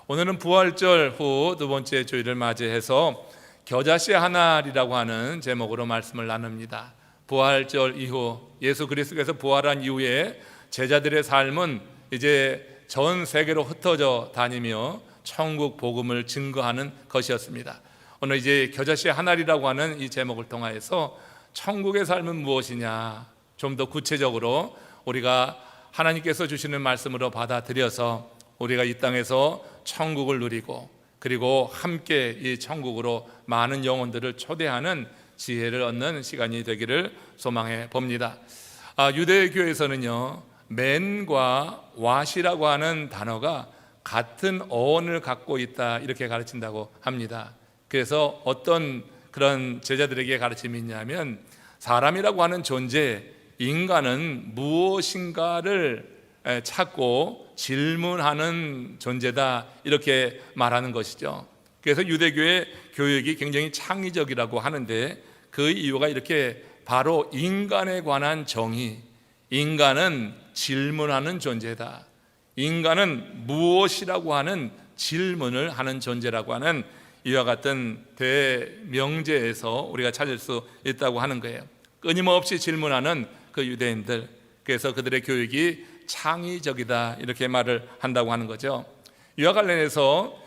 오늘은 부활절 후 두 번째 주일을 맞이해서 겨자씨 하나리라고 하는 제목으로 말씀을 나눕니다. 부활절 이후 예수 그리스도께서 부활한 이후에 제자들의 삶은 이제 전 세계로 흩어져 다니며 천국 복음을 증거하는 것이었습니다. 오늘 이제 겨자씨 하나리라고 하는 이 제목을 통하여서 천국의 삶은 무엇이냐, 좀 더 구체적으로 우리가 하나님께서 주시는 말씀으로 받아들여서 우리가 이 땅에서 천국을 누리고 그리고 함께 이 천국으로 많은 영혼들을 초대하는 지혜를 얻는 시간이 되기를 소망해 봅니다. 유대교에서는요, 맨과 왓이라고 하는 단어가 같은 어원을 갖고 있다, 이렇게 가르친다고 합니다. 그래서 어떤 그런 제자들에게 가르침이 있냐면, 사람이라고 하는 존재, 인간은 무엇인가를 찾고 질문하는 존재다, 이렇게 말하는 것이죠. 그래서 유대교의 교육이 굉장히 창의적이라고 하는데, 그 이유가 이렇게 바로 인간에 관한 정의, 인간은 질문하는 존재다, 인간은 무엇이라고 하는 질문을 하는 존재라고 하는 이와 같은 대명제에서 우리가 찾을 수 있다고 하는 거예요. 끊임없이 질문하는 그 유대인들, 그래서 그들의 교육이 창의적이다, 이렇게 말을 한다고 하는 거죠. 이와 관련해서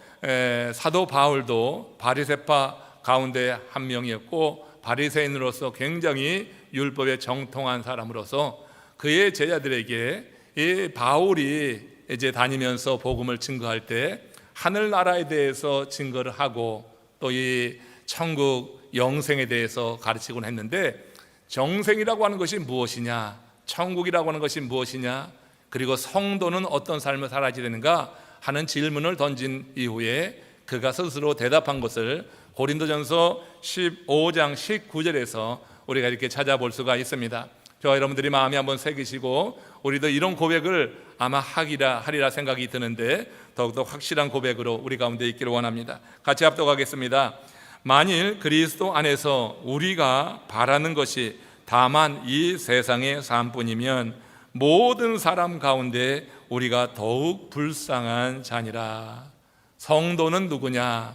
사도 바울도 바리새파 가운데 한 명이었고, 바리새인으로서 굉장히 율법에 정통한 사람으로서 그의 제자들에게 이 바울이 이제 다니면서 복음을 증거할 때 하늘나라에 대해서 증거를 하고 또 이 천국 영생에 대해서 가르치곤 했는데, 정생이라고 하는 것이 무엇이냐, 천국이라고 하는 것이 무엇이냐, 그리고 성도는 어떤 삶을 살아야 되는가 하는 질문을 던진 이후에 그가 스스로 대답한 것을 고린도전서 15장 19절에서 우리가 이렇게 찾아볼 수가 있습니다. 저와 여러분들이 마음에 한번 새기시고 우리도 이런 고백을 아마 하리라 생각이 드는데, 더욱더 확실한 고백으로 우리 가운데 있기를 원합니다. 같이 합독하겠습니다. 만일 그리스도 안에서 우리가 바라는 것이 다만 이 세상의 삶뿐이면 모든 사람 가운데 우리가 더욱 불쌍한 자니라. 성도는 누구냐?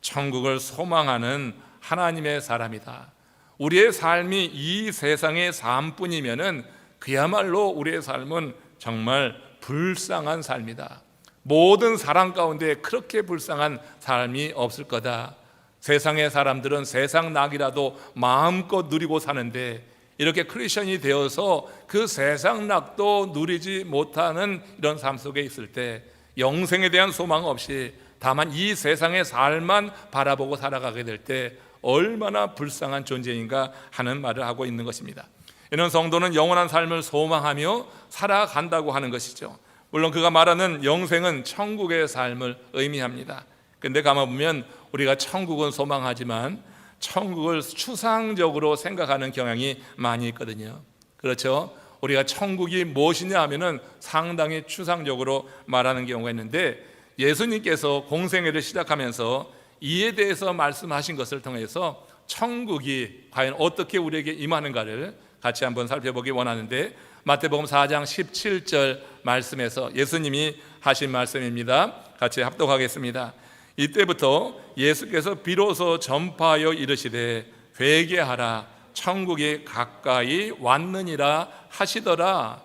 천국을 소망하는 하나님의 사람이다. 우리의 삶이 이 세상의 삶뿐이면은 그야말로 우리의 삶은 정말 불쌍한 삶이다. 모든 사람 가운데 그렇게 불쌍한 삶이 없을 거다. 세상의 사람들은 세상 낙이라도 마음껏 누리고 사는데, 이렇게 크리스천이 되어서 그 세상 낙도 누리지 못하는 이런 삶 속에 있을 때 영생에 대한 소망 없이 다만 이 세상의 삶만 바라보고 살아가게 될 때 얼마나 불쌍한 존재인가 하는 말을 하고 있는 것입니다. 이런 성도는 영원한 삶을 소망하며 살아간다고 하는 것이죠. 물론 그가 말하는 영생은 천국의 삶을 의미합니다. 근데 가만 보면 우리가 천국은 소망하지만 천국을 추상적으로 생각하는 경향이 많이 있거든요. 그렇죠? 우리가 천국이 무엇이냐 하면은 상당히 추상적으로 말하는 경우가 있는데, 예수님께서 공생애를 시작하면서 이에 대해서 말씀하신 것을 통해서 천국이 과연 어떻게 우리에게 임하는가를 같이 한번 살펴보기 원하는데, 마태복음 4장 17절 말씀에서 예수님이 하신 말씀입니다. 같이 합독하겠습니다. 이때부터 예수께서 비로소 전파하여 이르시되 회개하라, 천국이 가까이 왔느니라 하시더라.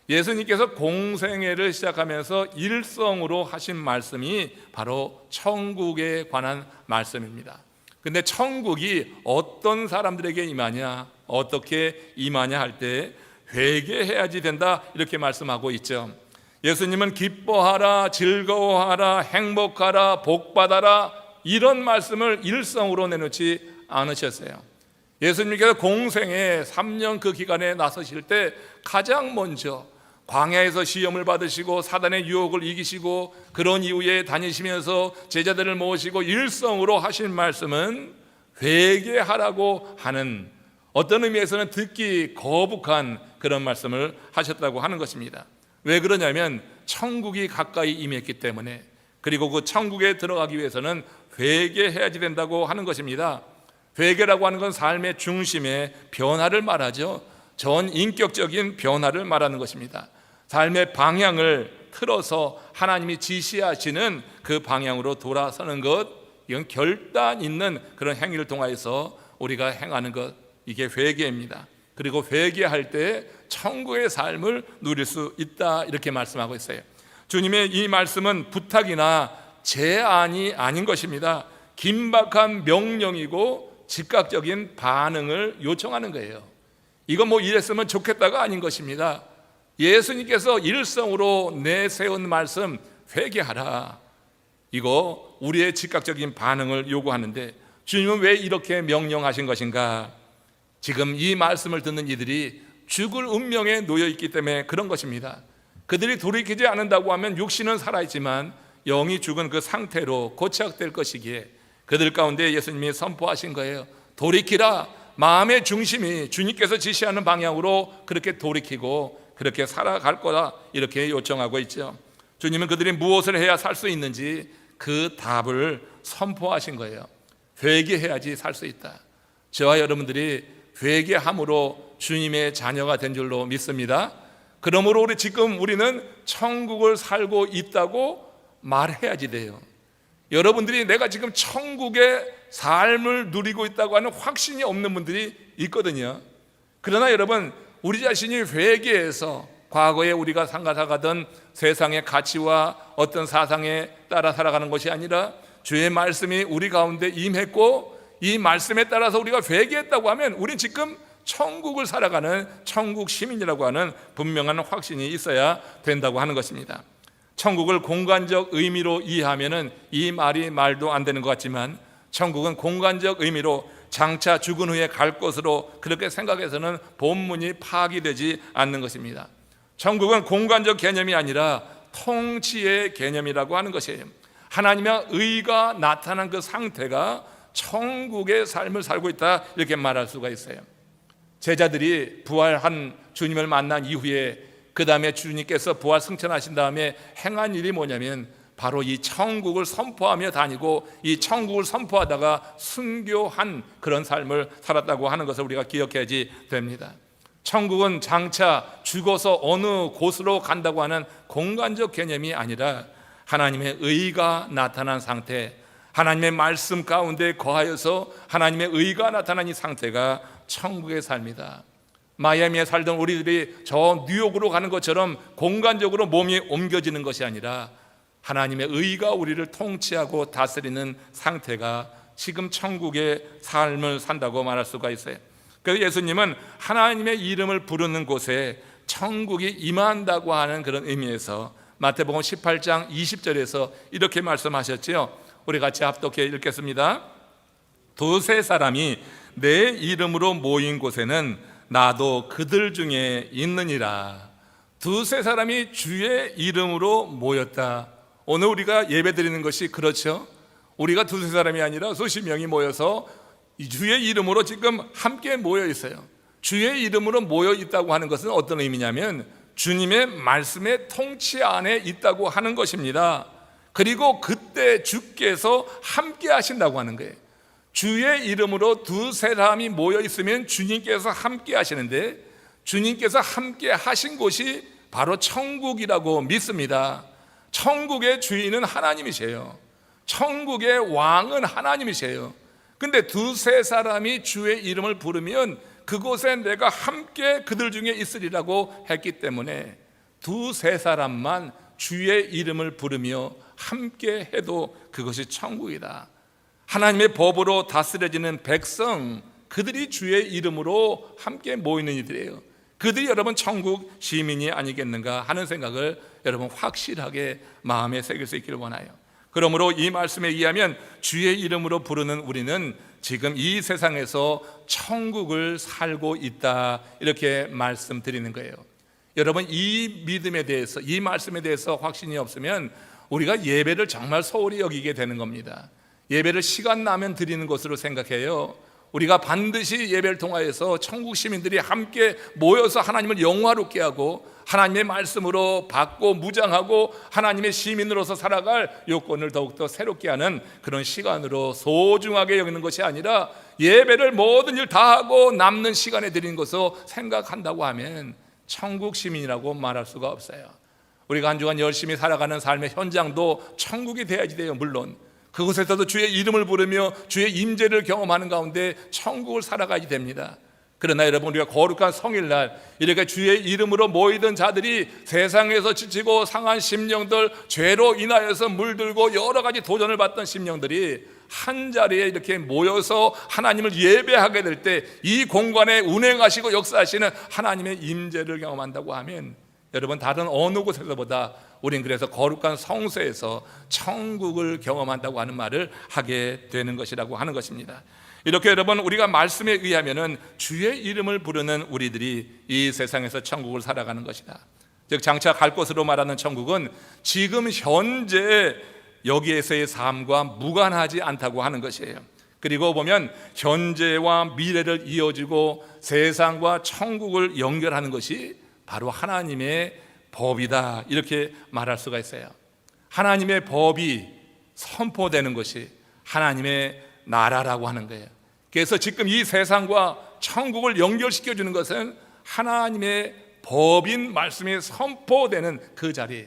예수님께서 공생애를 시작하면서 일성으로 하신 말씀이 바로 천국에 관한 말씀입니다. 근데 천국이 어떤 사람들에게 임하냐, 어떻게 임하냐 할 때 회개해야지 된다, 이렇게 말씀하고 있죠. 예수님은 기뻐하라, 즐거워하라, 행복하라, 복받아라, 이런 말씀을 일성으로 내놓지 않으셨어요. 예수님께서 공생애 3년 그 기간에 나서실 때 가장 먼저 광야에서 시험을 받으시고 사단의 유혹을 이기시고 그런 이후에 다니시면서 제자들을 모시고 일성으로 하신 말씀은 회개하라고 하는, 어떤 의미에서는 듣기 거북한 그런 말씀을 하셨다고 하는 것입니다. 왜 그러냐면 천국이 가까이 임했기 때문에, 그리고 그 천국에 들어가기 위해서는 회개해야지 된다고 하는 것입니다. 회개라고 하는 건 삶의 중심의 변화를 말하죠. 전 인격적인 변화를 말하는 것입니다. 삶의 방향을 틀어서 하나님이 지시하시는 그 방향으로 돌아서는 것, 이건 결단 있는 그런 행위를 통하여서 우리가 행하는 것, 이게 회개입니다. 그리고 회개할 때 천국의 삶을 누릴 수 있다, 이렇게 말씀하고 있어요. 주님의 이 말씀은 부탁이나 제안이 아닌 것입니다. 긴박한 명령이고 즉각적인 반응을 요청하는 거예요. 이건 뭐 이랬으면 좋겠다가 아닌 것입니다. 예수님께서 일성으로 내세운 말씀, 회개하라, 이거 우리의 즉각적인 반응을 요구하는데 주님은 왜 이렇게 명령하신 것인가? 지금 이 말씀을 듣는 이들이 죽을 운명에 놓여 있기 때문에 그런 것입니다. 그들이 돌이키지 않는다고 하면 육신은 살아있지만 영이 죽은 그 상태로 고착될 것이기에 그들 가운데 예수님이 선포하신 거예요. 돌이키라. 마음의 중심이 주님께서 지시하는 방향으로 그렇게 돌이키고 그렇게 살아갈 거다, 이렇게 요청하고 있죠. 주님은 그들이 무엇을 해야 살 수 있는지 그 답을 선포하신 거예요. 회개해야지 살 수 있다. 저와 여러분들이 회개함으로 주님의 자녀가 된 줄로 믿습니다. 그러므로 우리는 천국을 살고 있다고 말해야지 돼요. 여러분들이 내가 지금 천국의 삶을 누리고 있다고 하는 확신이 없는 분들이 있거든요. 그러나 여러분, 우리 자신이 회개해서 과거에 우리가 살아가던 세상의 가치와 어떤 사상에 따라 살아가는 것이 아니라 주의 말씀이 우리 가운데 임했고 이 말씀에 따라서 우리가 회개했다고 하면 우린 지금 천국을 살아가는 천국 시민이라고 하는 분명한 확신이 있어야 된다고 하는 것입니다. 천국을 공간적 의미로 이해하면 이 말이 말도 안 되는 것 같지만 천국은 공간적 의미로 장차 죽은 후에 갈 것으로 그렇게 생각해서는 본문이 파기되지 않는 것입니다. 천국은 공간적 개념이 아니라 통치의 개념이라고 하는 것이에요. 하나님의 의가 나타난 그 상태가 천국의 삶을 살고 있다, 이렇게 말할 수가 있어요. 제자들이 부활한 주님을 만난 이후에 그 다음에 주님께서 부활 승천하신 다음에 행한 일이 뭐냐면 바로 이 천국을 선포하며 다니고 이 천국을 선포하다가 순교한 그런 삶을 살았다고 하는 것을 우리가 기억해야지 됩니다. 천국은 장차 죽어서 어느 곳으로 간다고 하는 공간적 개념이 아니라 하나님의 의가 나타난 상태, 하나님의 말씀 가운데 거하여서 하나님의 의가 나타난 이 상태가 천국의 삶이다. 마이애미에 살던 우리들이 저 뉴욕으로 가는 것처럼 공간적으로 몸이 옮겨지는 것이 아니라 하나님의 의가 우리를 통치하고 다스리는 상태가 지금 천국의 삶을 산다고 말할 수가 있어요. 그래서 예수님은 하나님의 이름을 부르는 곳에 천국이 임한다고 하는 그런 의미에서 마태복음 18장 20절에서 이렇게 말씀하셨지요. 우리 같이 합독해 읽겠습니다. 두세 사람이 내 이름으로 모인 곳에는 나도 그들 중에 있느니라. 두세 사람이 주의 이름으로 모였다. 오늘 우리가 예배 드리는 것이 그렇죠. 우리가 두세 사람이 아니라 수십 명이 모여서 주의 이름으로 지금 함께 모여 있어요. 주의 이름으로 모여 있다고 하는 것은 어떤 의미냐면 주님의 말씀의 통치 안에 있다고 하는 것입니다. 그리고 그때 주께서 함께 하신다고 하는 거예요. 주의 이름으로 두세 사람이 모여 있으면 주님께서 함께 하시는데 주님께서 함께 하신 곳이 바로 천국이라고 믿습니다. 천국의 주인은 하나님이세요. 천국의 왕은 하나님이세요. 근데 두세 사람이 주의 이름을 부르면 그곳에 내가 함께 그들 중에 있으리라고 했기 때문에 두세 사람만 주의 이름을 부르며 함께 해도 그것이 천국이다. 하나님의 법으로 다스려지는 백성, 그들이 주의 이름으로 함께 모이는 이들이에요. 그들이 여러분 천국 시민이 아니겠는가 하는 생각을 여러분 확실하게 마음에 새길 수 있기를 원하요. 그러므로 이 말씀에 의하면 주의 이름으로 부르는 우리는 지금 이 세상에서 천국을 살고 있다, 이렇게 말씀드리는 거예요. 여러분, 이 믿음에 대해서, 이 말씀에 대해서 확신이 없으면 우리가 예배를 정말 소홀히 여기게 되는 겁니다. 예배를 시간 나면 드리는 것으로 생각해요. 우리가 반드시 예배를 통하여서 천국 시민들이 함께 모여서 하나님을 영화롭게 하고 하나님의 말씀으로 받고 무장하고 하나님의 시민으로서 살아갈 요건을 더욱더 새롭게 하는 그런 시간으로 소중하게 여기는 것이 아니라 예배를 모든 일 다 하고 남는 시간에 드리는 것으로 생각한다고 하면 천국 시민이라고 말할 수가 없어요. 우리가 한 주간 열심히 살아가는 삶의 현장도 천국이 돼야지 돼요. 물론 그곳에서도 주의 이름을 부르며 주의 임재를 경험하는 가운데 천국을 살아가야지 됩니다. 그러나 여러분, 우리가 거룩한 성일날 이렇게 주의 이름으로 모이던 자들이 세상에서 지치고 상한 심령들, 죄로 인하여서 물들고 여러 가지 도전을 받던 심령들이 한 자리에 이렇게 모여서 하나님을 예배하게 될 때 이 공간에 운행하시고 역사하시는 하나님의 임재를 경험한다고 하면, 여러분, 다른 어느 곳에서보다 우린 그래서 거룩한 성소에서 천국을 경험한다고 하는 말을 하게 되는 것이라고 하는 것입니다. 이렇게 여러분, 우리가 말씀에 의하면은 주의 이름을 부르는 우리들이 이 세상에서 천국을 살아가는 것이다. 즉 장차 갈 곳으로 말하는 천국은 지금 현재 여기에서의 삶과 무관하지 않다고 하는 것이에요. 그리고 보면 현재와 미래를 이어지고 세상과 천국을 연결하는 것이 바로 하나님의 법이다, 이렇게 말할 수가 있어요. 하나님의 법이 선포되는 것이 하나님의 나라라고 하는 거예요. 그래서 지금 이 세상과 천국을 연결시켜주는 것은 하나님의 법인 말씀이 선포되는 그 자리,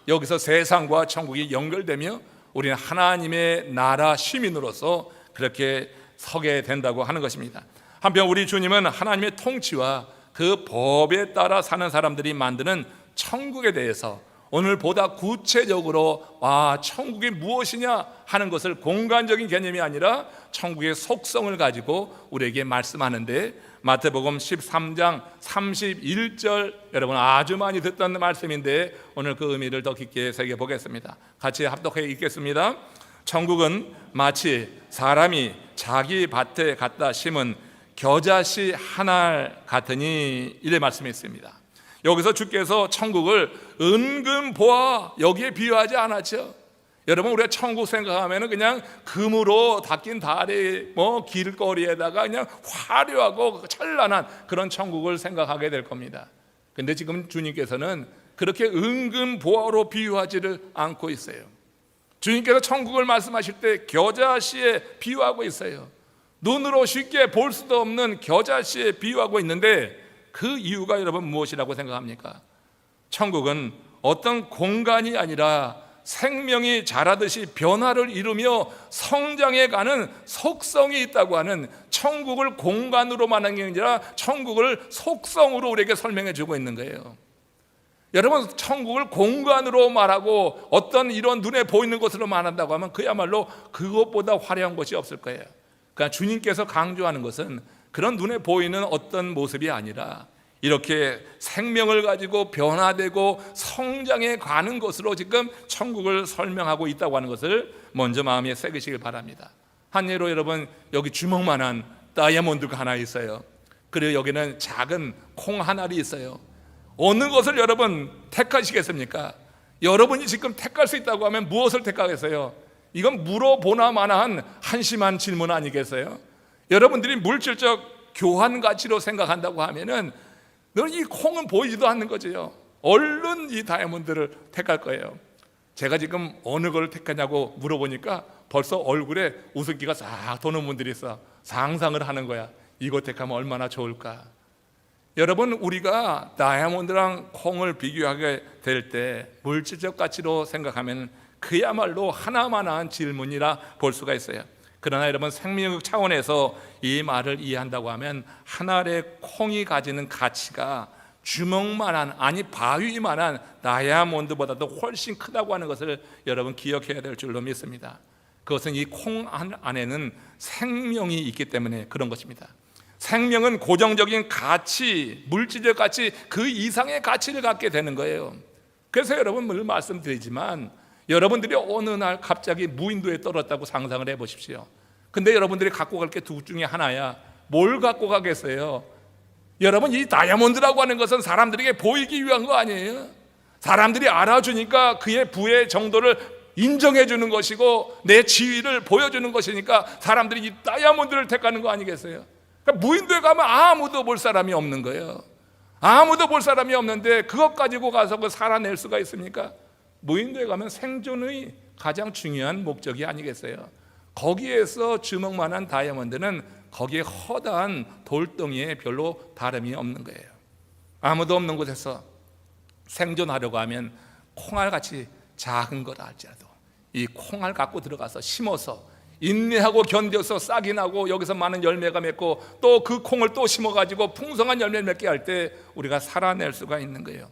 여기서 세상과 천국이 연결되며 우리는 하나님의 나라 시민으로서 그렇게 서게 된다고 하는 것입니다. 한편 우리 주님은 하나님의 통치와 그 법에 따라 사는 사람들이 만드는 천국에 대해서 오늘 보다 구체적으로 천국이 무엇이냐 하는 것을 공간적인 개념이 아니라 천국의 속성을 가지고 우리에게 말씀하는데, 마태복음 13장 31절, 여러분 아주 많이 듣던 말씀인데 오늘 그 의미를 더 깊게 새겨보겠습니다. 같이 합독해 읽겠습니다. 천국은 마치 사람이 자기 밭에 갖다 심은 겨자씨 한 알 같으니, 이래 말씀했습니다. 여기서 주께서 천국을 은금보화, 여기에 비유하지 않았죠. 여러분, 우리가 천국 생각하면 그냥 금으로 닦인 다리, 길거리에다가 그냥 화려하고 찬란한 그런 천국을 생각하게 될 겁니다. 근데 지금 주님께서는 그렇게 은금보화로 비유하지를 않고 있어요. 주님께서 천국을 말씀하실 때 겨자씨에 비유하고 있어요. 눈으로 쉽게 볼 수도 없는 겨자씨에 비유하고 있는데, 그 이유가 여러분 무엇이라고 생각합니까? 천국은 어떤 공간이 아니라 생명이 자라듯이 변화를 이루며 성장해가는 속성이 있다고 하는, 천국을 공간으로만 하는 게 아니라 천국을 속성으로 우리에게 설명해 주고 있는 거예요. 여러분, 천국을 공간으로 말하고 어떤 이런 눈에 보이는 것으로 말한다고 하면 그야말로 그것보다 화려한 것이 없을 거예요. 그러니까 주님께서 강조하는 것은 그런 눈에 보이는 어떤 모습이 아니라 이렇게 생명을 가지고 변화되고 성장해 가는 것으로 지금 천국을 설명하고 있다고 하는 것을 먼저 마음에 새기시길 바랍니다. 한 예로 여러분, 여기 주먹만한 다이아몬드가 하나 있어요. 그리고 여기는 작은 콩 한 알이 있어요. 어느 것을 여러분 택하시겠습니까? 여러분이 지금 택할 수 있다고 하면 무엇을 택하겠어요? 이건 물어보나마나한 한심한 질문 아니겠어요? 여러분들이 물질적 교환 가치로 생각한다고 하면은 너는 이 콩은 보이지도 않는 거죠. 얼른 이 다이아몬드를 택할 거예요. 제가 지금 어느 걸 택하냐고 물어보니까 벌써 얼굴에 웃음기가 싹 도는 분들이 있어. 상상을 하는 거야. 이거 택하면 얼마나 좋을까. 여러분, 우리가 다이아몬드랑 콩을 비교하게 될 때 물질적 가치로 생각하면 그야말로 하나만한 질문이라 볼 수가 있어요. 그러나 여러분, 생명력 차원에서 이 말을 이해한다고 하면 한 알의 콩이 가지는 가치가 주먹만한, 아니 바위만한 다이아몬드보다도 훨씬 크다고 하는 것을 여러분 기억해야 될 줄로 믿습니다. 그것은 이 콩 안에는 생명이 있기 때문에 그런 것입니다. 생명은 고정적인 가치, 물질적 가치, 그 이상의 가치를 갖게 되는 거예요. 그래서 여러분 늘 말씀드리지만, 여러분들이 어느 날 갑자기 무인도에 떨어졌다고 상상을 해보십시오. 근데 여러분들이 갖고 갈 게 둘 중에 하나야. 뭘 갖고 가겠어요? 여러분, 이 다이아몬드라고 하는 것은 사람들에게 보이기 위한 거 아니에요? 사람들이 알아주니까 그의 부의 정도를 인정해 주는 것이고 내 지위를 보여주는 것이니까 사람들이 이 다이아몬드를 택하는 거 아니겠어요? 그러니까 무인도에 가면 아무도 볼 사람이 없는 거예요. 아무도 볼 사람이 없는데 그것 가지고 가서 그 살아낼 수가 있습니까? 무인도에 가면 생존의 가장 중요한 목적이 아니겠어요? 거기에서 주먹만한 다이아몬드는 거기에 허다한 돌덩이에 별로 다름이 없는 거예요. 아무도 없는 곳에서 생존하려고 하면 콩알같이 작은 거라 할지라도 이 콩알 갖고 들어가서 심어서 인내하고 견뎌서 싹이 나고 여기서 많은 열매가 맺고 또 그 콩을 또 심어가지고 풍성한 열매를 맺게 할 때 우리가 살아낼 수가 있는 거예요.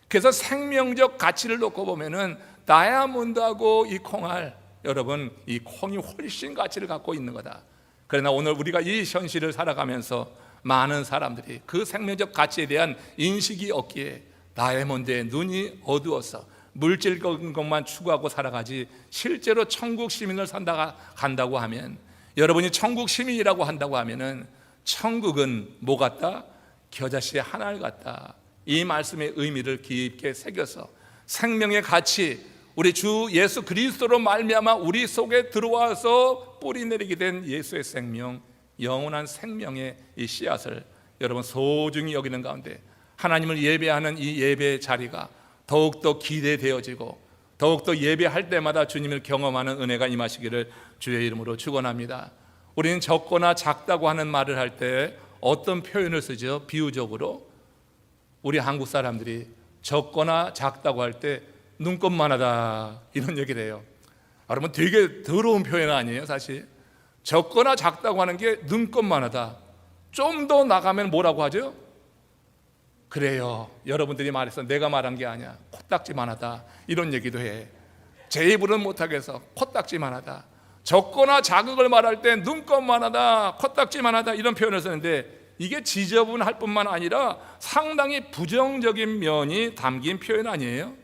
그래서 생명적 가치를 놓고 보면은 다이아몬드하고 이 콩알, 여러분 이 콩이 훨씬 가치를 갖고 있는 거다. 그러나 오늘 우리가 이 현실을 살아가면서 많은 사람들이 그 생명적 가치에 대한 인식이 없기에 다이아몬드의 눈이 어두워서 물질적인 것만 추구하고 살아가지, 실제로 천국 시민을 간다고 하면, 여러분이 천국 시민이라고 한다고 하면은 천국은 뭐 같다? 겨자씨의 하나를 같다. 이 말씀의 의미를 깊게 새겨서 생명의 가치, 우리 주 예수 그리스도로 말미암아 우리 속에 들어와서 뿌리 내리게 된 예수의 생명, 영원한 생명의 이 씨앗을 여러분 소중히 여기는 가운데 하나님을 예배하는 이 예배의 자리가 더욱더 기대되어지고 더욱더 예배할 때마다 주님을 경험하는 은혜가 임하시기를 주의 이름으로 축원합니다. 우리는 적거나 작다고 하는 말을 할 때 어떤 표현을 쓰죠? 비유적으로 우리 한국 사람들이 적거나 작다고 할 때 눈곱만하다 이런 얘기를 해요. 여러분 되게 더러운 표현 아니에요? 사실 적거나 작다고 하는 게 눈곱만하다. 좀 더 나가면 뭐라고 하죠? 그래요, 여러분들이 말해서 내가 말한 게 아니야, 코딱지만하다 이런 얘기도 해. 제 입으로는 못하겠어, 코딱지만하다. 적거나 작은 걸 말할 때 눈곱만하다, 코딱지만하다 이런 표현을 쓰는데 이게 지저분할 뿐만 아니라 상당히 부정적인 면이 담긴 표현 아니에요?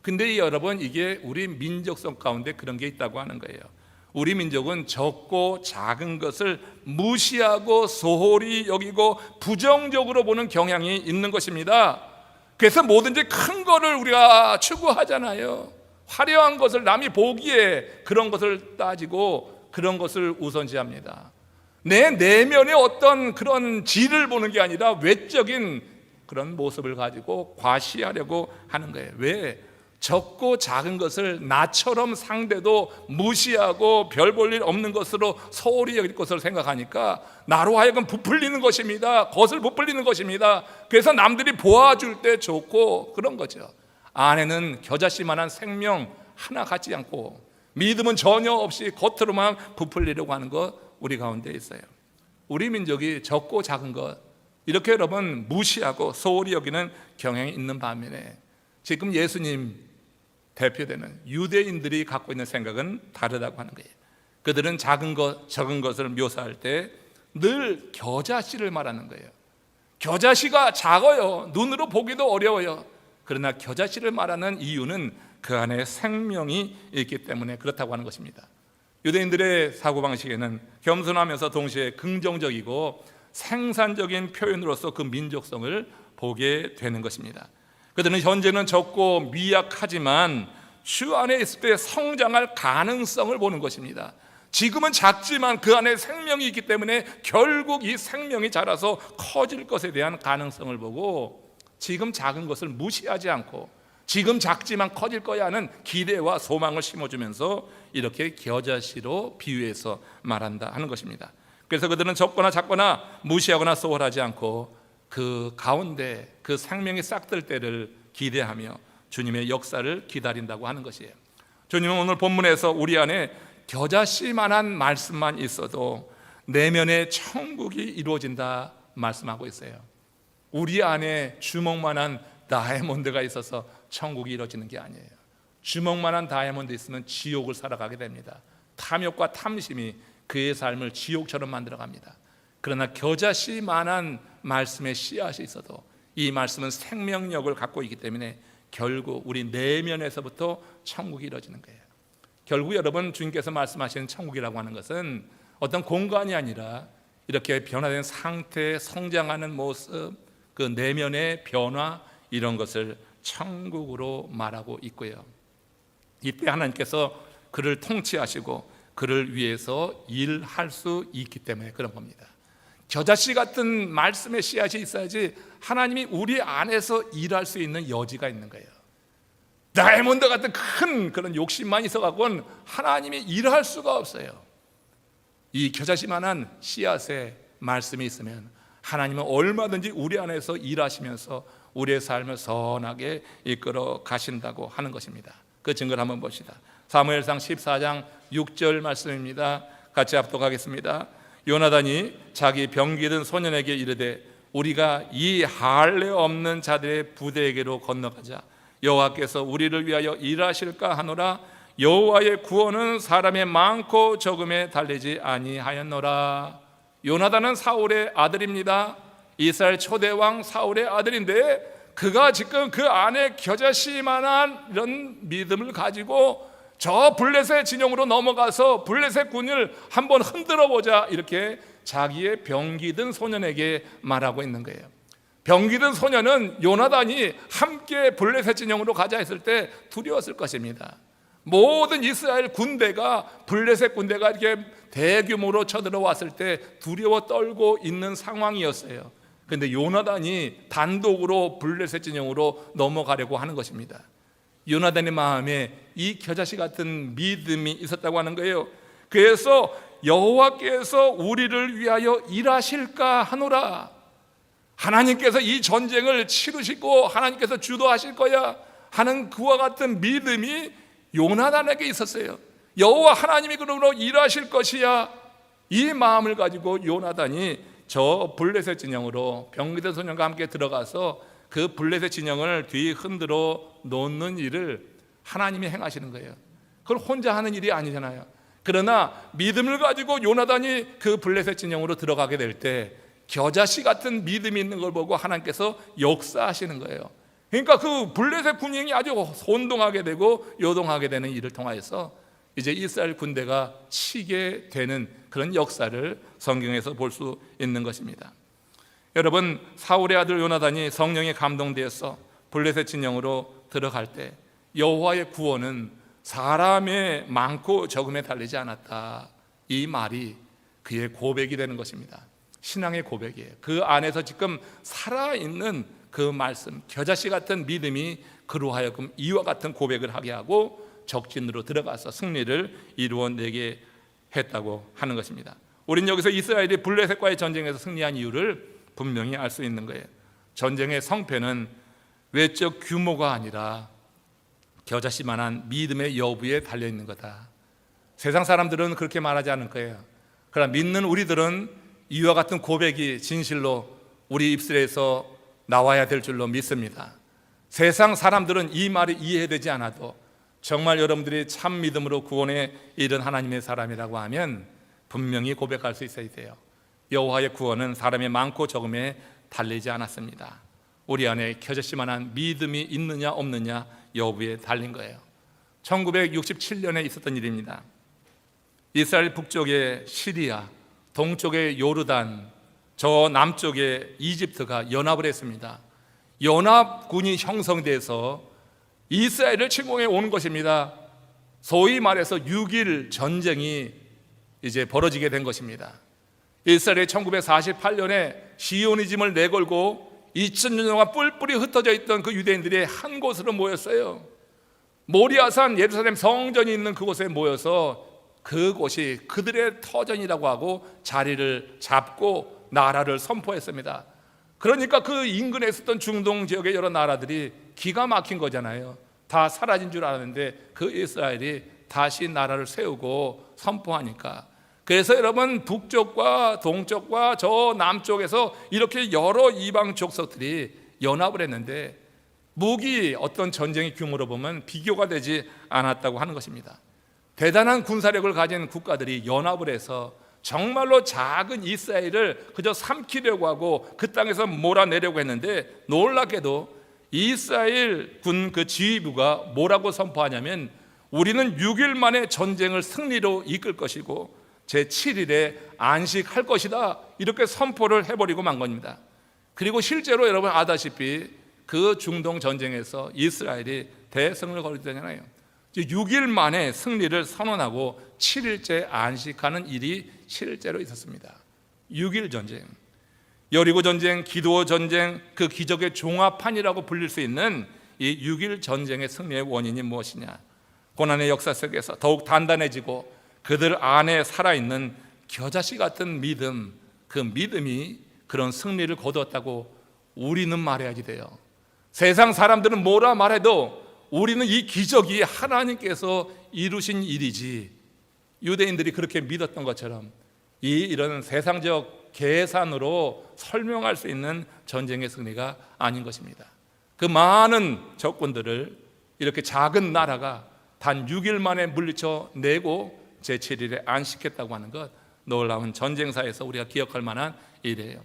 근데 여러분 이게 우리 민족성 가운데 그런 게 있다고 하는 거예요. 우리 민족은 적고 작은 것을 무시하고 소홀히 여기고 부정적으로 보는 경향이 있는 것입니다. 그래서 뭐든지 큰 거를 우리가 추구하잖아요. 화려한 것을 남이 보기에 그런 것을 따지고 그런 것을 우선시합니다. 내 내면의 어떤 그런 질을 보는 게 아니라 외적인 그런 모습을 가지고 과시하려고 하는 거예요. 왜? 적고 작은 것을 나처럼 상대도 무시하고 별 볼 일 없는 것으로 소홀히 여길 것을 생각하니까 나로 하여금 부풀리는 것입니다. 것을 부풀리는 것입니다. 그래서 남들이 보아줄 때 좋고 그런 거죠. 안에는 겨자씨만한 생명 하나 갖지 않고 믿음은 전혀 없이 겉으로만 부풀리려고 하는 것 우리 가운데 있어요. 우리 민족이 적고 작은 것 이렇게 여러분 무시하고 소홀히 여기는 경향이 있는 반면에 지금 예수님 대표되는 유대인들이 갖고 있는 생각은 다르다고 하는 거예요. 그들은 작은 것, 적은 것을 묘사할 때 늘 겨자씨를 말하는 거예요. 겨자씨가 작아요. 눈으로 보기도 어려워요. 그러나 겨자씨를 말하는 이유는 그 안에 생명이 있기 때문에 그렇다고 하는 것입니다. 유대인들의 사고방식에는 겸손하면서 동시에 긍정적이고 생산적인 표현으로서 그 민족성을 보게 되는 것입니다. 그들은 현재는 적고 미약하지만 주 안에 있을 때 성장할 가능성을 보는 것입니다. 지금은 작지만 그 안에 생명이 있기 때문에 결국 이 생명이 자라서 커질 것에 대한 가능성을 보고 지금 작은 것을 무시하지 않고 지금 작지만 커질 거야 하는 기대와 소망을 심어주면서 이렇게 겨자씨로 비유해서 말한다 하는 것입니다. 그래서 그들은 적거나 작거나 무시하거나 소홀하지 않고 그 가운데 그 생명이 싹들 때를 기대하며 주님의 역사를 기다린다고 하는 것이에요. 주님은 오늘 본문에서 우리 안에 겨자씨만한 말씀만 있어도 내면의 천국이 이루어진다 말씀하고 있어요. 우리 안에 주먹만한 다이아몬드가 있어서 천국이 이루어지는 게 아니에요. 주먹만한 다이아몬드 있으면 지옥을 살아가게 됩니다. 탐욕과 탐심이 그의 삶을 지옥처럼 만들어갑니다. 그러나 겨자씨만한 말씀의 씨앗이 있어도 이 말씀은 생명력을 갖고 있기 때문에 결국 우리 내면에서부터 천국이 이루어지는 거예요. 결국 여러분 주님께서 말씀하시는 천국이라고 하는 것은 어떤 공간이 아니라 이렇게 변화된 상태, 성장하는 모습, 그 내면의 변화 이런 것을 천국으로 말하고 있고요. 이때 하나님께서 그를 통치하시고 그를 위해서 일할 수 있기 때문에 그런 겁니다. 겨자씨 같은 말씀의 씨앗이 있어야지 하나님이 우리 안에서 일할 수 있는 여지가 있는 거예요. 다이아몬드 같은 큰 그런 욕심만 있어갖고는 하나님이 일할 수가 없어요. 이 겨자씨만한 씨앗의 말씀이 있으면 하나님은 얼마든지 우리 안에서 일하시면서 우리의 삶을 선하게 이끌어 가신다고 하는 것입니다. 그 증거를 한번 봅시다. 사무엘상 14장 6절 말씀입니다. 같이 합독하겠습니다. 요나단이 자기 병기든 소년에게 이르되 우리가 이 할례 없는 자들의 부대에게로 건너가자. 여호와께서 우리를 위하여 일하실까 하노라. 여호와의 구원은 사람의 많고 적음에 달리지 아니하였노라. 요나단은 사울의 아들입니다. 이스라엘 초대왕 사울의 아들인데 그가 지금 그 안에 겨자씨만한 이런 믿음을 가지고 저 블레셋 진영으로 넘어가서 블레셋 군을 한번 흔들어 보자, 이렇게 자기의 병기든 소년에게 말하고 있는 거예요. 병기든 소년은 요나단이 함께 블레셋 진영으로 가자 했을 때 두려웠을 것입니다. 모든 이스라엘 군대가, 블레셋 군대가 이렇게 대규모로 쳐들어왔을 때 두려워 떨고 있는 상황이었어요. 그런데 요나단이 단독으로 블레셋 진영으로 넘어가려고 하는 것입니다. 요나단의 마음에 이 겨자씨 같은 믿음이 있었다고 하는 거예요. 그래서 여호와께서 우리를 위하여 일하실까 하노라. 하나님께서 이 전쟁을 치르시고 하나님께서 주도하실 거야 하는 그와 같은 믿음이 요나단에게 있었어요. 여호와 하나님이 그러므로 일하실 것이야, 이 마음을 가지고 요나단이 저 블레셋 진영으로 병기든 소년과 함께 들어가서 그 블레셋 진영을 뒤 흔들어 놓는 일을 하나님이 행하시는 거예요. 그걸 혼자 하는 일이 아니잖아요. 그러나 믿음을 가지고 요나단이 그 블레셋 진영으로 들어가게 될 때 겨자씨 같은 믿음이 있는 걸 보고 하나님께서 역사하시는 거예요. 그러니까 그 블레셋 군영이 아주 혼동하게 되고 요동하게 되는 일을 통하여서 이제 이스라엘 군대가 치게 되는 그런 역사를 성경에서 볼 수 있는 것입니다. 여러분, 사울의 아들 요나단이 성령에 감동되어서 블레셋 진영으로 들어갈 때 여호와의 구원은 사람의 많고 적음에 달리지 않았다, 이 말이 그의 고백이 되는 것입니다. 신앙의 고백이에요. 그 안에서 지금 살아있는 그 말씀, 겨자씨 같은 믿음이 그로 하여금 이와 같은 고백을 하게 하고 적진으로 들어가서 승리를 이루어내게 했다고 하는 것입니다. 우린 여기서 이스라엘이 블레셋과의 전쟁에서 승리한 이유를 분명히 알 수 있는 거예요. 전쟁의 성패는 외적 규모가 아니라 겨자씨만한 믿음의 여부에 달려있는 거다. 세상 사람들은 그렇게 말하지 않을 거예요. 그러나 믿는 우리들은 이와 같은 고백이 진실로 우리 입술에서 나와야 될 줄로 믿습니다. 세상 사람들은 이 말이 이해되지 않아도 정말 여러분들이 참 믿음으로 구원에 이른 하나님의 사람이라고 하면 분명히 고백할 수 있어야 돼요. 여호와의 구원은 사람의 많고 적음에 달리지 않았습니다. 우리 안에 겨자씨만한 믿음이 있느냐 없느냐 여부에 달린 거예요. 1967년에 있었던 일입니다. 이스라엘 북쪽의 시리아, 동쪽의 요르단, 저 남쪽의 이집트가 연합을 했습니다. 연합군이 형성돼서 이스라엘을 침공해 오는 것입니다. 소위 말해서 6.1 전쟁이 이제 벌어지게 된 것입니다. 이스라엘이 1948년에 시오니즘을 내걸고 2000년 동안 뿔뿔이 흩어져 있던 그 유대인들이 한 곳으로 모였어요. 모리아산 예루살렘 성전이 있는 그곳에 모여서 그곳이 그들의 터전이라고 하고 자리를 잡고 나라를 선포했습니다. 그러니까 그 인근에 있었던 중동 지역의 여러 나라들이 기가 막힌 거잖아요. 다 사라진 줄 알았는데 그 이스라엘이 다시 나라를 세우고 선포하니까, 그래서 여러분 북쪽과 동쪽과 저 남쪽에서 이렇게 여러 이방 족속들이 연합을 했는데 무기 어떤 전쟁의 규모로 보면 비교가 되지 않았다고 하는 것입니다. 대단한 군사력을 가진 국가들이 연합을 해서 정말로 작은 이스라엘을 그저 삼키려고 하고 그 땅에서 몰아내려고 했는데, 놀랍게도 이스라엘 군 그 지휘부가 뭐라고 선포하냐면 우리는 6일 만에 전쟁을 승리로 이끌 것이고 제7일에 안식할 것이다, 이렇게 선포를 해버리고 만 겁니다. 그리고 실제로 여러분 아다시피 그 중동 전쟁에서 이스라엘이 대승을 거두잖아요. 6일 만에 승리를 선언하고 7일째 안식하는 일이 실제로 있었습니다. 6.1 전쟁, 여리고 전쟁, 기드온 전쟁, 그 기적의 종합판이라고 불릴 수 있는 이 6.1 전쟁의 승리의 원인이 무엇이냐? 고난의 역사 속에서 더욱 단단해지고 그들 안에 살아있는 겨자씨 같은 믿음, 그 믿음이 그런 승리를 거두었다고 우리는 말해야지 돼요. 세상 사람들은 뭐라 말해도 우리는 이 기적이 하나님께서 이루신 일이지, 유대인들이 그렇게 믿었던 것처럼 이런 세상적 계산으로 설명할 수 있는 전쟁의 승리가 아닌 것입니다. 그 많은 적군들을 이렇게 작은 나라가 단 6일 만에 물리쳐 내고 제7일에 안식했다고 하는 것, 놀라운 전쟁사에서 우리가 기억할 만한 일이에요.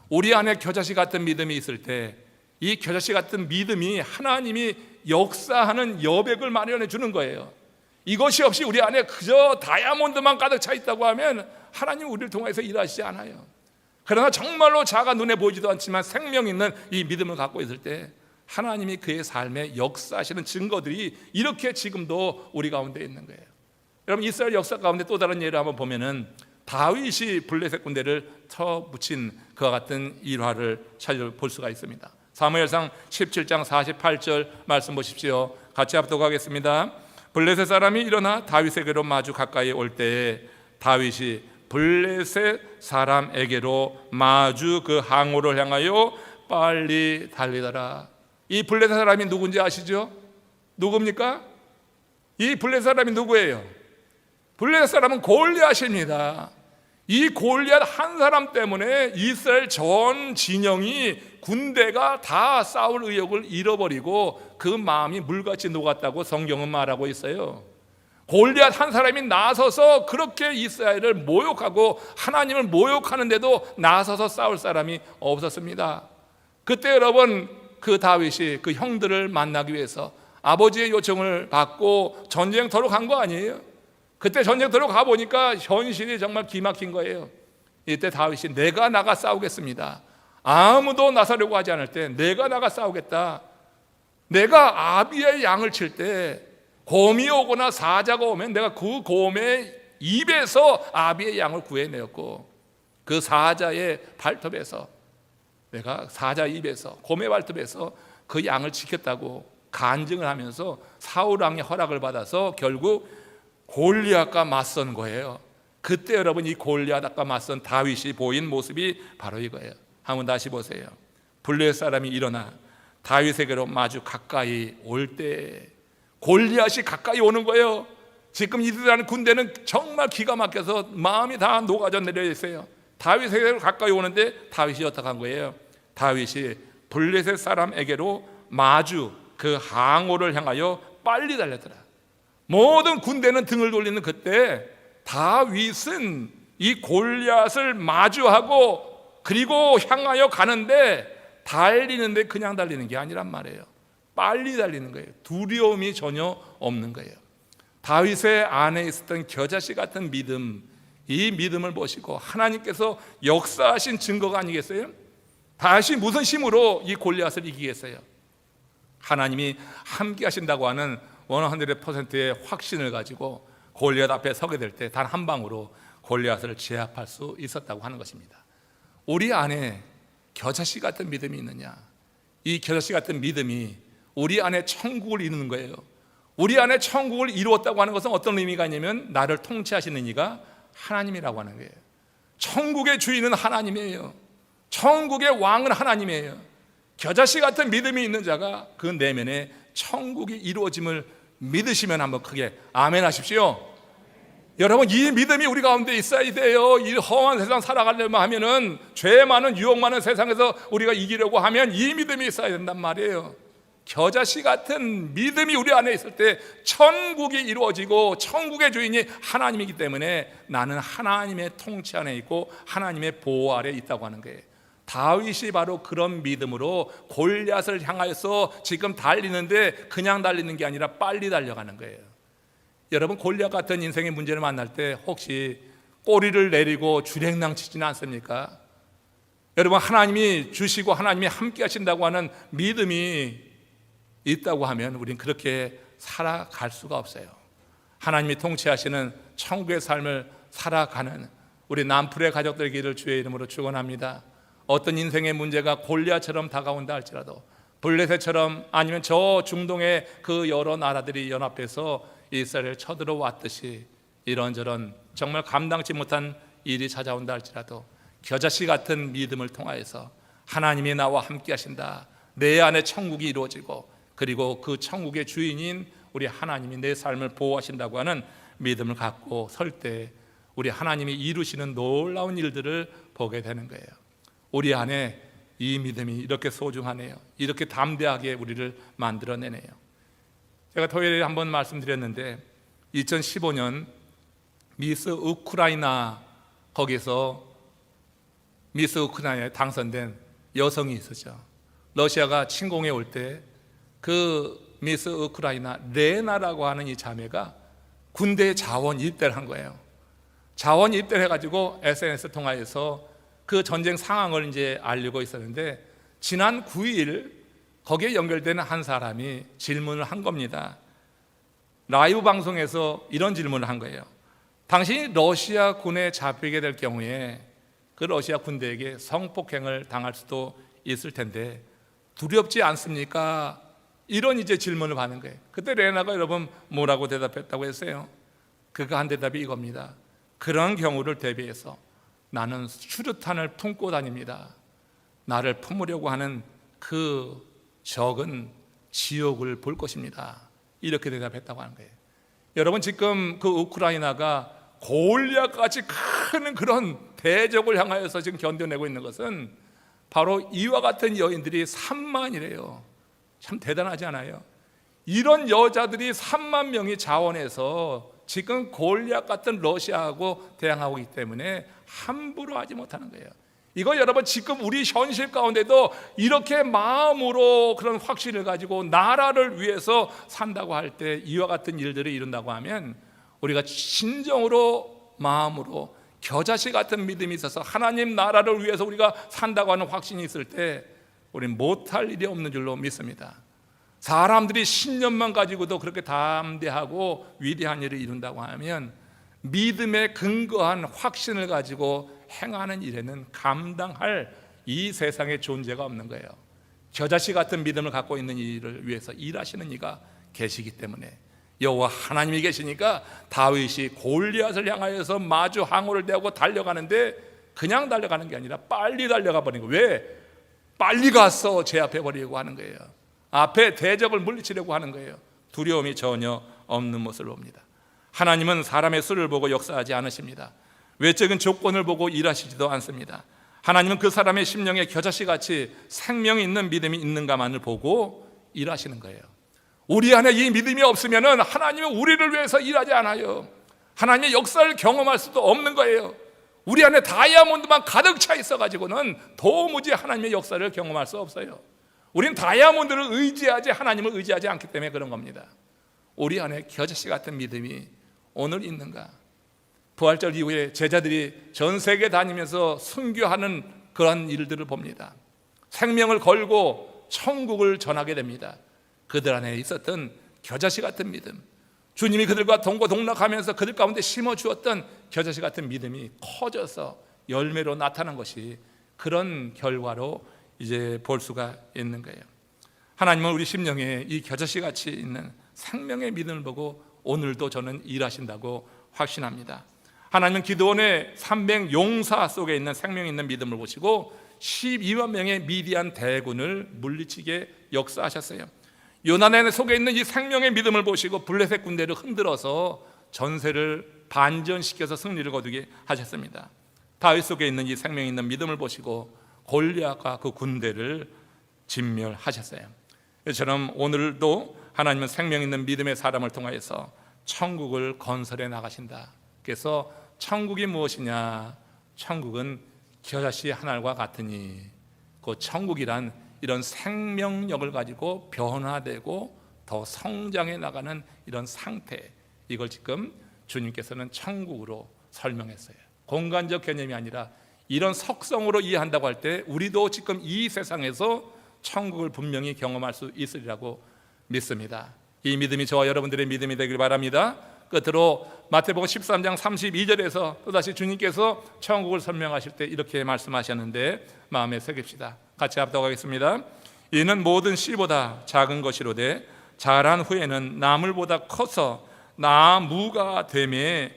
우리 안에 겨자씨 같은 믿음이 있을 때, 이 겨자씨 같은 믿음이 하나님이 역사하는 여백을 마련해 주는 거예요. 이것이 없이 우리 안에 그저 다이아몬드만 가득 차 있다고 하면 하나님 우리를 통해서 일하시지 않아요. 그러나 정말로 자가 눈에 보이지도 않지만 생명 있는 이 믿음을 갖고 있을 때 하나님이 그의 삶에 역사하시는 증거들이 이렇게 지금도 우리 가운데 있는 거예요. 여러분, 이스라엘 역사 가운데 또 다른 예를 한번 보면은 다윗이 블레셋 군대를 쳐붙인 그와 같은 일화를 찾아볼 수가 있습니다. 사무엘상 17장 48절 말씀 보십시오. 같이 합독하겠습니다. 블레셋 사람이 일어나 다윗에게로 마주 가까이 올 때에 다윗이 블레셋 사람에게로 마주 그 항우를 향하여 빨리 달리더라. 이 블레셋 사람이 누군지 아시죠? 누굽니까? 이 블레셋 사람이 누구예요? 블레셋 사람은 골리앗입니다. 이 골리앗 한 사람 때문에 이스라엘 전 진영이, 군대가 다 싸울 의욕을 잃어버리고 그 마음이 물같이 녹았다고 성경은 말하고 있어요. 골리앗 한 사람이 나서서 그렇게 이스라엘을 모욕하고 하나님을 모욕하는데도 나서서 싸울 사람이 없었습니다. 그때 여러분, 그 다윗이 그 형들을 만나기 위해서 아버지의 요청을 받고 전쟁터로 간 거 아니에요? 그때 전쟁터로 가보니까 현실이 정말 기막힌 거예요. 이때 다윗이 내가 나가 싸우겠습니다. 아무도 나서려고 하지 않을 때 내가 나가 싸우겠다. 내가 아비의 양을 칠 때 곰이 오거나 사자가 오면 내가 그 곰의 입에서 아비의 양을 구해내었고, 그 사자의 발톱에서, 내가 사자 입에서, 곰의 발톱에서 그 양을 지켰다고 간증을 하면서 사울 왕의 허락을 받아서 결국 골리앗과 맞선 거예요. 그때 여러분, 이 골리앗과 맞선 다윗이 보인 모습이 바로 이거예요. 한번 다시 보세요. 블레셋 사람이 일어나 다윗에게로 마주 가까이 올 때, 골리앗이 가까이 오는 거예요. 지금 이스라엘 군대는 정말 기가 막혀서 마음이 다 녹아져 내려 있어요. 다윗에게로 가까이 오는데 다윗이 어떻게 한 거예요? 다윗이 블레셋 사람에게로 마주 그 항우를 향하여 빨리 달렸더라. 모든 군대는 등을 돌리는 그때 다윗은 이 골리앗을 마주하고 그리고 향하여 가는데, 달리는데 그냥 달리는 게 아니란 말이에요. 빨리 달리는 거예요. 두려움이 전혀 없는 거예요. 다윗의 안에 있었던 겨자씨 같은 믿음, 이 믿음을 보시고 하나님께서 역사하신 증거가 아니겠어요? 다윗이 무슨 힘으로 이 골리앗을 이기겠어요? 하나님이 함께 하신다고 하는 100%의 확신을 가지고 골리앗 앞에 서게 될 때 단 한 방으로 골리앗을 제압할 수 있었다고 하는 것입니다. 우리 안에 겨자씨 같은 믿음이 있느냐? 이 겨자씨 같은 믿음이 우리 안에 천국을 이루는 거예요. 우리 안에 천국을 이루었다고 하는 것은 어떤 의미가 있냐면, 나를 통치하시는 이가 하나님이라고 하는 거예요. 천국의 주인은 하나님이에요. 천국의 왕은 하나님이에요. 겨자씨 같은 믿음이 있는 자가 그 내면에 천국이 이루어짐을 믿으시면 한번 크게 아멘 하십시오. 여러분, 이 믿음이 우리 가운데 있어야 돼요. 이 험한 세상 살아가려면 하면은, 죄 많은 유혹 많은 세상에서 우리가 이기려고 하면 이 믿음이 있어야 된단 말이에요. 겨자씨 같은 믿음이 우리 안에 있을 때 천국이 이루어지고 천국의 주인이 하나님이기 때문에 나는 하나님의 통치 안에 있고 하나님의 보호 아래 있다고 하는 거예요. 다윗이 바로 그런 믿음으로 골리앗을 향하여서 지금 달리는데 그냥 달리는 게 아니라 빨리 달려가는 거예요. 여러분, 골리앗 같은 인생의 문제를 만날 때 혹시 꼬리를 내리고 주랭랑 치지는 않습니까? 여러분, 하나님이 주시고 하나님이 함께 하신다고 하는 믿음이 있다고 하면 우린 그렇게 살아갈 수가 없어요. 하나님이 통치하시는 천국의 삶을 살아가는 우리 남풀의 가족들 되기를 주의 이름으로 축원합니다. 어떤 인생의 문제가 골리앗처럼 다가온다 할지라도, 블레셋처럼 아니면 저 중동의 그 여러 나라들이 연합해서 이스라엘을 쳐들어왔듯이 이런저런 정말 감당치 못한 일이 찾아온다 할지라도 겨자씨 같은 믿음을 통하여서 하나님이 나와 함께 하신다, 내 안에 천국이 이루어지고 그리고 그 천국의 주인인 우리 하나님이 내 삶을 보호하신다고 하는 믿음을 갖고 설 때 우리 하나님이 이루시는 놀라운 일들을 보게 되는 거예요. 우리 안에 이 믿음이 이렇게 소중하네요. 이렇게 담대하게 우리를 만들어내네요. 제가 토요일에 한번 말씀드렸는데 2015년 미스 우크라이나, 거기서 미스 우크라이나에 당선된 여성이 있었죠. 러시아가 침공해 올 때 그 미스 우크라이나 레나라고 하는 이 자매가 군대에 자원 입대를 한 거예요. 자원 입대를 해가지고 SNS 통화해서 그 전쟁 상황을 이제 알리고 있었는데, 지난 9일 거기에 연결되는 한 사람이 질문을 한 겁니다. 라이브 방송에서 이런 질문을 한 거예요. 당신이 러시아 군에 잡히게 될 경우에 그 러시아 군대에게 성폭행을 당할 수도 있을 텐데 두렵지 않습니까? 이런 이제 질문을 받는 거예요. 그때 레나가 여러분 뭐라고 대답했다고 했어요? 그가 한 대답이 이겁니다. 그런 경우를 대비해서 나는 수류탄을 품고 다닙니다. 나를 품으려고 하는 그 적은 지옥을 볼 것입니다. 이렇게 대답했다고 하는 거예요. 여러분, 지금 그 우크라이나가 골리앗같이 큰 그런 대적을 향하여서 지금 견뎌내고 있는 것은 바로 이와 같은 여인들이 3만이래요. 참 대단하지 않아요? 이런 여자들이 3만 명이 자원해서 지금 골리앗 같은 러시아하고 대항하고 있기 때문에 함부로 하지 못하는 거예요. 이거 여러분, 지금 우리 현실 가운데도 이렇게 마음으로 그런 확신을 가지고 나라를 위해서 산다고 할 때 이와 같은 일들을 이룬다고 하면 우리가 진정으로 마음으로 겨자씨 같은 믿음이 있어서 하나님 나라를 위해서 우리가 산다고 하는 확신이 있을 때 우리는 못할 일이 없는 줄로 믿습니다. 사람들이 신념만 가지고도 그렇게 담대하고 위대한 일을 이룬다고 하면 믿음에 근거한 확신을 가지고 행하는 일에는 감당할 이 세상에 존재가 없는 거예요. 겨자씨 같은 믿음을 갖고 있는 일을 위해서 일하시는 이가 계시기 때문에, 여호와 하나님이 계시니까 다윗이 골리앗을 향하여서 마주 항우를 대하고 달려가는데 그냥 달려가는 게 아니라 빨리 달려가 버린 거예요. 왜? 빨리 가서 제압해 버리려고 하는 거예요. 앞에 대적을 물리치려고 하는 거예요. 두려움이 전혀 없는 모습을 봅니다. 하나님은 사람의 수를 보고 역사하지 않으십니다. 외적인 조건을 보고 일하시지도 않습니다. 하나님은 그 사람의 심령에 겨자씨같이 생명이 있는 믿음이 있는가만을 보고 일하시는 거예요. 우리 안에 이 믿음이 없으면 하나님은 우리를 위해서 일하지 않아요. 하나님의 역사를 경험할 수도 없는 거예요. 우리 안에 다이아몬드만 가득 차 있어가지고는 도무지 하나님의 역사를 경험할 수 없어요. 우린 다이아몬드를 의지하지 하나님을 의지하지 않기 때문에 그런 겁니다. 우리 안에 겨자씨 같은 믿음이 오늘 있는가? 부활절 이후에 제자들이 전 세계 다니면서 순교하는 그런 일들을 봅니다. 생명을 걸고 천국을 전하게 됩니다. 그들 안에 있었던 겨자씨 같은 믿음, 주님이 그들과 동고동락하면서 그들 가운데 심어주었던 겨자씨 같은 믿음이 커져서 열매로 나타난 것이 그런 결과로 이제 볼 수가 있는 거예요. 하나님은 우리 심령에 이 겨자씨 같이 있는 생명의 믿음을 보고 오늘도 저는 일하신다고 확신합니다. 하나님은 기드온의 300 용사 속에 있는 생명 있는 믿음을 보시고 12만 명의 미디안 대군을 물리치게 역사하셨어요. 요나단 속에 있는 이 생명의 믿음을 보시고 블레셋 군대를 흔들어서 전세를 반전시켜서 승리를 거두게 하셨습니다. 다윗 속에 있는 이 생명 있는 믿음을 보시고 골리앗과 그 군대를 진멸하셨어요. 이처럼 오늘도 하나님은 생명 있는 믿음의 사람을 통하여서 천국을 건설해 나가신다. 그래서 천국이 무엇이냐? 천국은 겨자씨 하나과 같으니, 그 천국이란 이런 생명력을 가지고 변화되고 더 성장해 나가는 이런 상태, 이걸 지금 주님께서는 천국으로 설명했어요. 공간적 개념이 아니라 이런 속성으로 이해한다고 할 때 우리도 지금 이 세상에서 천국을 분명히 경험할 수 있으리라고 믿습니다. 이 믿음이 저와 여러분들의 믿음이 되길 바랍니다. 끝으로 마태복음 13장 32절에서 또다시 주님께서 천국을 설명하실 때 이렇게 말씀하셨는데 마음에 새깁시다. 같이 합독하겠습니다. 이는 모든 씨보다 작은 것이로되 자란 후에는 나물보다 커서 나무가 되매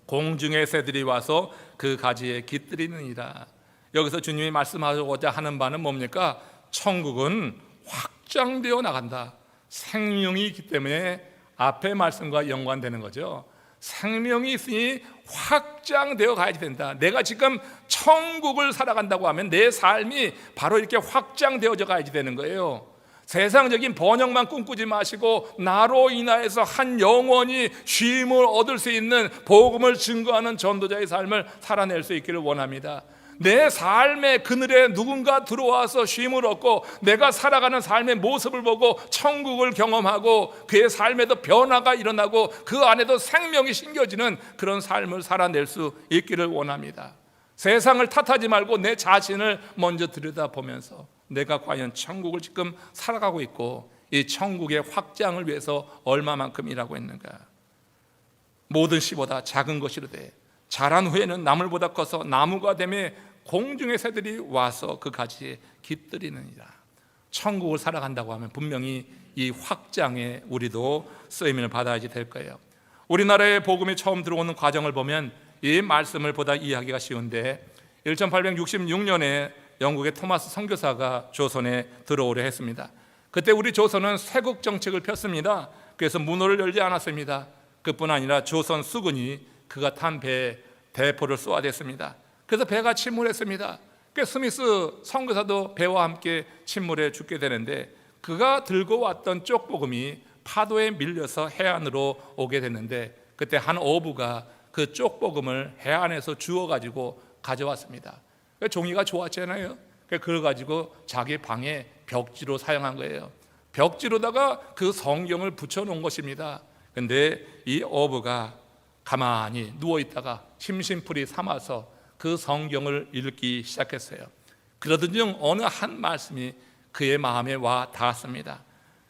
공중의 새들이 와서 그 가지에 깃들이느니라. 여기서 주님이 말씀하고자 하는 바는 뭡니까? 천국은 확장되어 나간다. 생명이 있기 때문에 앞의 말씀과 연관되는 거죠. 생명이 있으니 확장되어 가야 된다. 내가 지금 천국을 살아간다고 하면 내 삶이 바로 이렇게 확장되어져 가야지 되는 거예요. 세상적인 번영만 꿈꾸지 마시고 나로 인하여서 한 영혼이 쉼을 얻을 수 있는 복음을 증거하는 전도자의 삶을 살아낼 수 있기를 원합니다. 내 삶의 그늘에 누군가 들어와서 쉼을 얻고 내가 살아가는 삶의 모습을 보고 천국을 경험하고 그의 삶에도 변화가 일어나고 그 안에도 생명이 심겨지는 그런 삶을 살아낼 수 있기를 원합니다. 세상을 탓하지 말고 내 자신을 먼저 들여다보면서 내가 과연 천국을 지금 살아가고 있고 이 천국의 확장을 위해서 얼마만큼 일하고 있는가. 모든 씨보다 작은 것이로되 자란 후에는 나물보다 커서 나무가 되매 공중의 새들이 와서 그 가지에 깃들이느니라. 천국을 살아간다고 하면 분명히 이 확장에 우리도 쓰임을 받아야지 될 거예요. 우리나라에 복음이 처음 들어오는 과정을 보면 이 말씀을 보다 이해하기가 쉬운데 1866년에 영국의 토마스 선교사가 조선에 들어오려 했습니다. 그때 우리 조선은 쇄국 정책을 폈습니다. 그래서 문호를 열지 않았습니다. 그뿐 아니라 조선 수군이 그가 탄 배에 대포를 쏘아댔습니다. 그래서 배가 침몰했습니다. 스미스 선교사도 배와 함께 침몰해 죽게 되는데 그가 들고 왔던 쪽복음이 파도에 밀려서 해안으로 오게 됐는데 그때 한 어부가 그 쪽복음을 해안에서 주워가지고 가져왔습니다. 종이가 좋았잖아요. 그걸 가지고 자기 방에 벽지로 사용한 거예요. 벽지로다가 그 성경을 붙여놓은 것입니다. 그런데 이 어부가 가만히 누워있다가 심심풀이 삼아서 그 성경을 읽기 시작했어요. 그러던 중 어느 한 말씀이 그의 마음에 와 닿았습니다.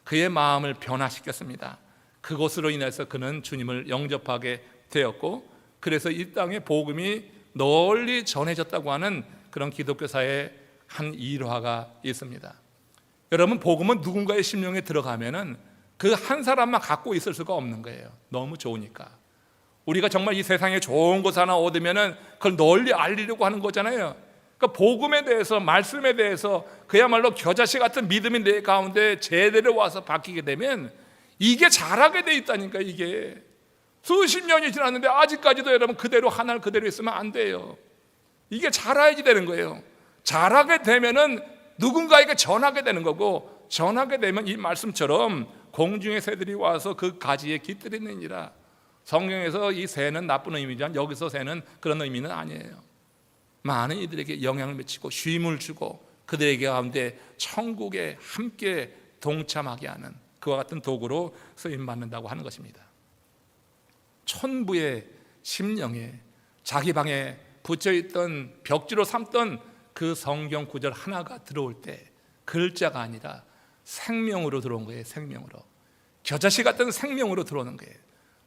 그의 마음을 변화시켰습니다. 그것으로 인해서 그는 주님을 영접하게 되었고 그래서 이 땅에 복음이 널리 전해졌다고 하는 그런 기독교사의 한 일화가 있습니다. 여러분, 복음은 누군가의 심령에 들어가면은 그 한 사람만 갖고 있을 수가 없는 거예요. 너무 좋으니까. 우리가 정말 이 세상에 좋은 것 하나 얻으면은 그걸 널리 알리려고 하는 거잖아요. 그러니까 복음에 대해서, 말씀에 대해서 그야말로 겨자씨 같은 믿음이 내 가운데 제대로 와서 바뀌게 되면 이게 자라게 돼 있다니까. 이게 수십 년이 지났는데 아직까지도 여러분 그대로 하나를 그대로 있으면 안 돼요. 이게 자라야지 되는 거예요. 자라게 되면은 누군가에게 전하게 되는 거고, 전하게 되면 이 말씀처럼 공중의 새들이 와서 그 가지에 깃들이느니라. 성경에서 이 새는 나쁜 의미지만 여기서 새는 그런 의미는 아니에요. 많은 이들에게 영향을 미치고 쉼을 주고 그들에게 가운데 천국에 함께 동참하게 하는 그와 같은 도구로 쓰임받는다고 하는 것입니다. 천부의 심령에 자기 방에 붙여있던 벽지로 삼던 그 성경 구절 하나가 들어올 때 글자가 아니라 생명으로 들어온 거예요. 생명으로. 겨자씨 같은 생명으로 들어오는 거예요.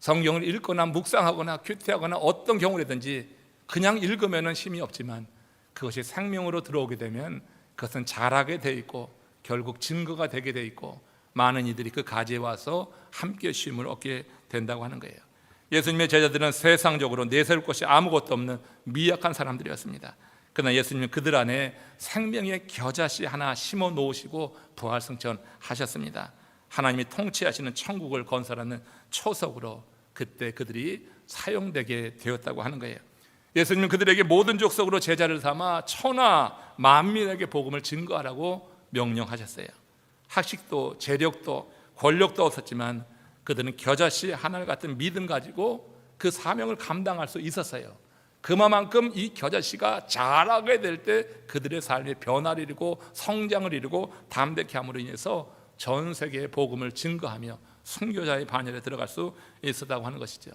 성경을 읽거나 묵상하거나 큐티하거나 어떤 경우라든지 그냥 읽으면 힘이 없지만 그것이 생명으로 들어오게 되면 그것은 자라게 돼 있고 결국 증거가 되게 돼 있고 많은 이들이 그 가지에 와서 함께 쉼을 얻게 된다고 하는 거예요. 예수님의 제자들은 세상적으로 내세울 것이 아무것도 없는 미약한 사람들이었습니다. 그러나 예수님은 그들 안에 생명의 겨자씨 하나 심어 놓으시고 부활승천하셨습니다. 하나님이 통치하시는 천국을 건설하는 초석으로 그때 그들이 사용되게 되었다고 하는 거예요. 예수님은 그들에게 모든 족속으로 제자를 삼아 천하 만민에게 복음을 증거하라고 명령하셨어요. 학식도 재력도 권력도 없었지만 그들은 겨자씨 하나 같은 믿음 가지고 그 사명을 감당할 수 있었어요. 그만큼 이 겨자씨가 자라게 될 때 그들의 삶의 변화를 이루고 성장을 이루고 담대케 함으로 인해서 전 세계의 복음을 증거하며 순교자의 반열에 들어갈 수 있었다고 하는 것이죠.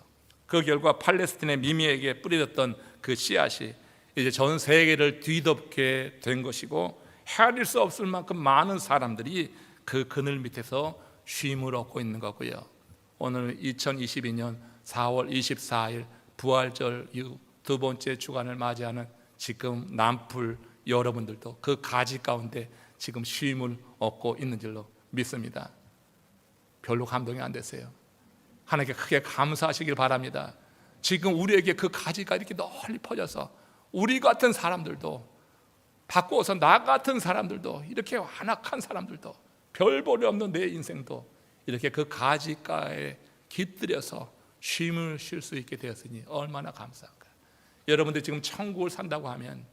그 결과 팔레스틴의 미미에게 뿌려졌던 그 씨앗이 이제 전 세계를 뒤덮게 된 것이고 헤아릴 수 없을 만큼 많은 사람들이 그 그늘 밑에서 쉼을 얻고 있는 거고요. 오늘 2022년 4월 24일 부활절 이후 두 번째 주간을 맞이하는 지금 남풀 여러분들도 그 가지 가운데 지금 쉼을 얻고 있는 줄로 믿습니다. 별로 감동이 안 됐어요. 하나님께 크게 감사하시길 바랍니다. 지금 우리에게 그 가지가 이렇게 널리 퍼져서 우리 같은 사람들도 바꾸어서 나 같은 사람들도, 이렇게 완악한 사람들도, 별 볼이 없는 내 인생도 이렇게 그 가지가에 깃들여서 쉼을 쉴 수 있게 되었으니 얼마나 감사한가. 여러분들 지금 천국을 산다고 하면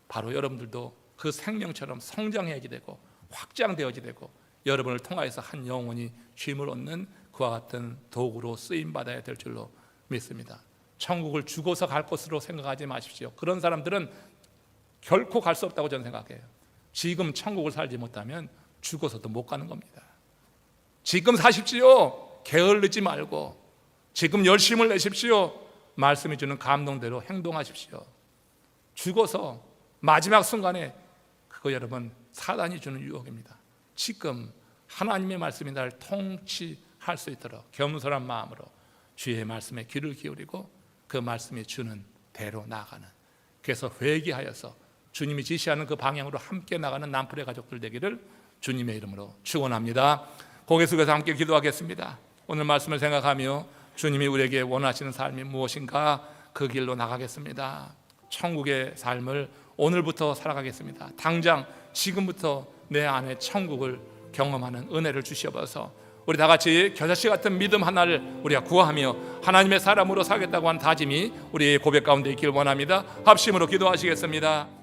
바로 여러분들도 그 생명처럼 성장하게 되고 확장되어지게 되고 여러분을 통하여서 한 영혼이 쉼을 얻는 그와 같은 도구로 쓰임받아야 될 줄로 믿습니다. 천국을 죽어서 갈 것으로 생각하지 마십시오. 그런 사람들은 결코 갈 수 없다고 저는 생각해요. 지금 천국을 살지 못하면 죽어서도 못 가는 겁니다. 지금 사십시오. 게을르지 말고 지금 열심을 내십시오. 말씀이 주는 감동대로 행동하십시오. 죽어서 마지막 순간에 그거 여러분 사단이 주는 유혹입니다. 지금 하나님의 말씀이 나를 통치할 수 있도록 겸손한 마음으로 주의 말씀에 귀를 기울이고 그 말씀이 주는 대로 나아가는, 그래서 회개하여서 주님이 지시하는 그 방향으로 함께 나가는 남풀의 가족들 되기를 주님의 이름으로 축원합니다. 고개 숙여서 함께 기도하겠습니다. 오늘 말씀을 생각하며 주님이 우리에게 원하시는 삶이 무엇인가 그 길로 나가겠습니다. 천국의 삶을 오늘부터 살아가겠습니다. 당장 지금부터 내 안에 천국을 경험하는 은혜를 주시옵소서. 우리 다 같이 겨자씨 같은 믿음 하나를 우리가 구하며 하나님의 사람으로 살겠다고 한 다짐이 우리의 고백 가운데 있길 원합니다. 합심으로 기도하시겠습니다.